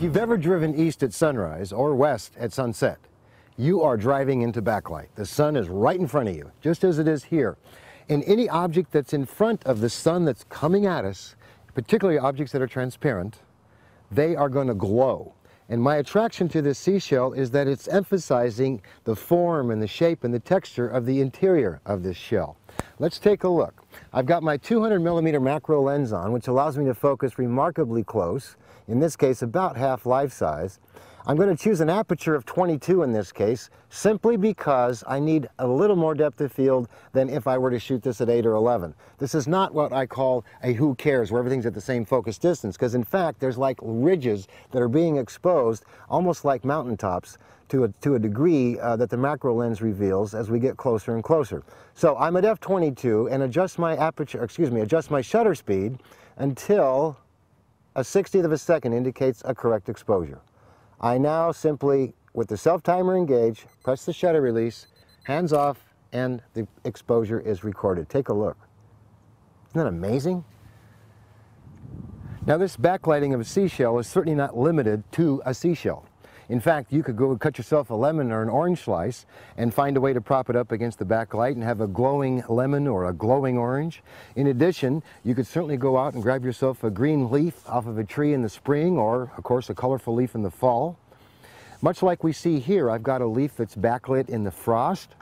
you've ever driven east at sunrise or west at sunset, you are driving into backlight. The sun is right in front of you, just as it is here. And any object that's in front of the sun that's coming at us, particularly objects that are transparent, they are going to glow. And my attraction to this seashell is that it's emphasizing the form and the shape and the texture of the interior of this shell. Let's take a look. I've got my 200mm macro lens on, which allows me to focus remarkably close, in this case about half life size. I'm going to choose an aperture of 22 in this case, simply because I need a little more depth of field than if I were to shoot this at 8 or 11. This is not what I call a who cares, where everything's at the same focus distance, because in fact there's like ridges that are being exposed, almost like mountaintops, to a degree that the macro lens reveals as we get closer and closer. So I'm at f22 and adjust my shutter speed until a 60th of a second indicates a correct exposure. I now simply, with the self-timer engaged, press the shutter release, hands off, and the exposure is recorded. Take a look. Isn't that amazing? Now, this backlighting of a seashell is certainly not limited to a seashell. In fact, you could go cut yourself a lemon or an orange slice and find a way to prop it up against the backlight and have a glowing lemon or a glowing orange. In addition, you could certainly go out and grab yourself a green leaf off of a tree in the spring, or of course a colorful leaf in the fall. Much like we see here, I've got a leaf that's backlit in the frost.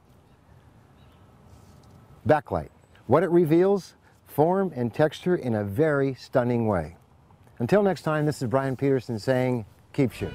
Backlight. What it reveals? Form and texture in a very stunning way. Until next time, this is Bryan Peterson saying, keep shooting.